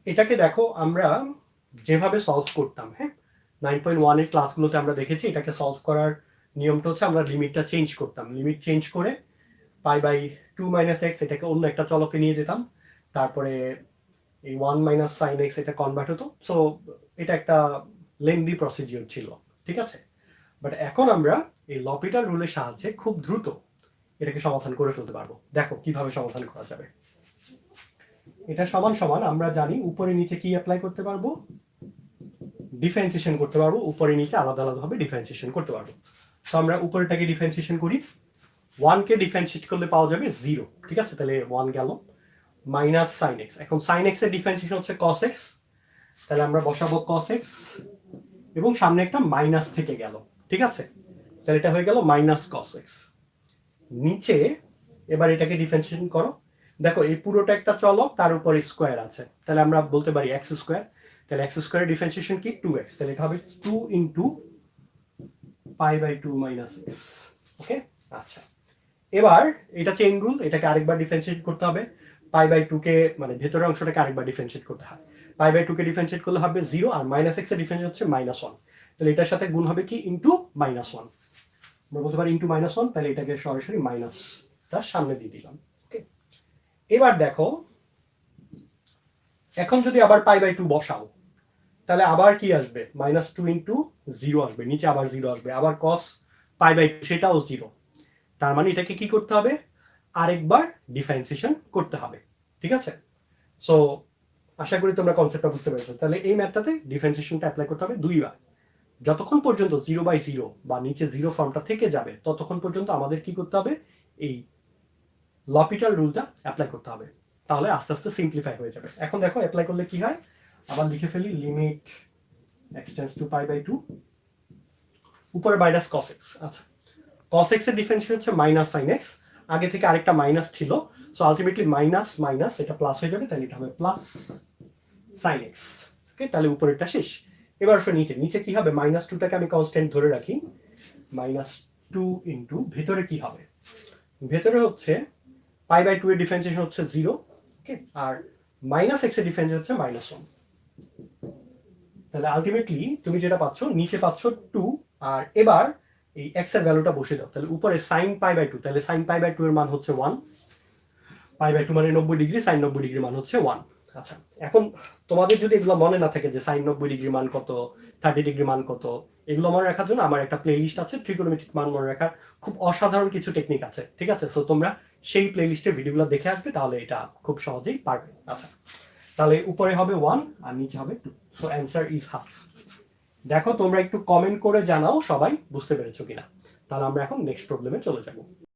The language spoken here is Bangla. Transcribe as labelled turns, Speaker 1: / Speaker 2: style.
Speaker 1: এটাকে দেখো আমরা যেভাবে সলভ করতাম, হ্যাঁ 9.1 এর ক্লাসগুলোতে আমরা দেখেছি এটাকে সলভ করার নিয়মটা হচ্ছে আমরা লিমিটটা চেঞ্জ করতাম, লিমিট চেঞ্জ করে পাই বাই 2 মাইনাস এক্স এটাকে অন্য একটা চলকে নিয়ে যেতাম, তারপরে এই 1 মাইনাস সাইন এক্স এটা কনভার্ট হতো। সো এটা একটা লেন্দি প্রসিডিওর ছিল, ঠিক আছে। বাট এখন আমরা এই লপিটাল রুলের সাহায্যে খুব দ্রুত এটাকে সমাধান করে ফেলতে পারবো। দেখো কিভাবে সমাধান করা যাবে। এটা সমান সমান আমরা জানি উপরে নিচে কি অ্যাপ্লাই করতে পারবো, ডিফারেন্সিয়েশন করতে পারবো, উপরে নিচে আলাদা আলাদাভাবে ডিফারেন্সিয়েশন করতে পারবো। তো আমরা উপরেটাকে ডিফারেন্সিয়েশন করি, 1 কে ডিফারেন্সিয়েট করলে পাওয়া যাবে 0, ঠিক আছে, তাহলে 1 গেল, মাইনাস সাইন এক্স, এখন সাইন এক্স এর ডিফারেন্সিয়েশন হচ্ছে কস এক্স, তাহলে আমরা বসাবো কস এক্স এবং সামনে একটা মাইনাস থেকে গেল, ঠিক আছে, তাহলে এটা হয়ে গেল মাইনাস কস এক্স। নিচে এবার এটাকে ডিফারেন্সিয়েশন করো, দেখো এই পুরোটা একটা চলক, তার উপরে স্কোয়ার আছে, তাহলে আমরা বলতে পারি এক্স স্কোয়ার, তাহলে এক্স স্কোয়ারের ডিফারেন্সিয়েশন কি 2x, তাহলে এটা হবে 2 into pi by 2 minus X. Okay, আচ্ছা এবার এটা চেইন রুল, এটাকে আরেকবার ডিফারেন্সিয়েট করতে হবে, পাই বাই 2 কে মানে ভেতরের অংশটাকে আরেকবার ডিফারেন্সিয়েট করতে হয়, পাই বাই 2 কে ডিফারেন্সিয়েট করলে হবে 0 আর মাইনাস এক্স এর ডিফারেন্সিয়েট হচ্ছে -1, তাহলে এটার সাথে গুণ হবে কি ইনটু -1, আমরা বলতে পারি ইনটু -1, তাহলে এটাকে সরাসরি মাইনাসটার সামনে দিয়ে দিলাম। ওকে, এবার দেখো এখন যদি আবার পাই বাই 2 বসাও তাহলে আবার কি আসবে, -2 ইনটু 0 আসবে, নিচে আবার 0 আসবে, আবার cos পাই বাই 2 সেটাও 0, তার মানে এটাকে কি করতে হবে, আরেকবার ডিফারেন্সিয়েশন করতে হবে, ঠিক আছে। সো আশা করি তোমরা কনসেপ্টটা বুঝতে পেরেছো। তাহলে এই ম্যাথটাতে ডিফারেন্সিয়েশনটা অ্যাপ্লাই করতে হবে দুইবার, যতক্ষণ পর্যন্ত 0/0 বা নিচে 0 ফর্মটা থেকে যাবে ততক্ষণ পর্যন্ত আমাদের কি করতে হবে, এই লপিটাল রুলটা অ্যাপ্লাই করতে হবে, তাহলে আস্তে আস্তে সিম্পলিফাই হয়ে যাবে। এখন দেখো অ্যাপ্লাই করলে কি হয়, আবার লিখে ফেলি limit x tends to pi by 2 উপরে মাইনাস cos x। আচ্ছা cos x এর ডিফারেন্সিয়েশন হচ্ছে মাইনাস sin x, আগে থেকে আরেকটা মাইনাস ছিল, সো আলটিমেটলি মাইনাস মাইনাস এটা প্লাস হয়ে যাবে, তাহলে এটা হবে প্লাস sin x। ওকে, তাহলে উপরেরটা শেষ। এবার আসো নিচে, নিচে কি হবে, -2টাকে আমি কনস্ট্যান্ট ধরে রাখি, -2 ইনটু ভেতরে কি হবে, ভেতরে হচ্ছে পাই বাই 2 এর ডিফারেন্সিয়েশন হচ্ছে 0, ওকে, আর মাইনাস x এর ডিফারেন্সিয়েশন হচ্ছে -1, তাহলে আলটিমেটলি তুমি যেটা পাচ্ছ নিচে পাচ্ছ 2, আর এবার এই x এর ভ্যালুটা বসে দাও, তাহলে উপরে sin পাই বাই 2, তাহলে sin পাই বাই 2 এর মান হচ্ছে 1, পাই বাই 2 মানে 90 ডিগ্রি, sin 90 ডিগ্রি মান হচ্ছে 1। আচ্ছা এখন তোমাদের যদি এগুলো মনে না থাকে যে sin 90 ডিগ্রি মান কত, 30 ডিগ্রি মান কত, এগুলো মনে রাখার জন্য আমার একটা প্লেলিস্ট আছে, ট্রিগোনোমেট্রিক মান মনে রাখার খুব অসাধারণ কিছু টেকনিক আছে, ঠিক আছে। সো তোমরা সেই প্লেলিস্টের ভিডিওগুলো দেখে আসবে, তাহলে এটা খুব সহজেই পারবে। আচ্ছা তাহলে উপরে হবে 1 আর নিচে হবে 2, সো অ্যান্সার ইজ হাফ। দেখো তোমরা একটু কমেন্ট করে জানাও সবাই বুঝতে পেরেছো কিনা, তাহলে আমরা এখন নেক্সট প্রবলেমে চলে যাব।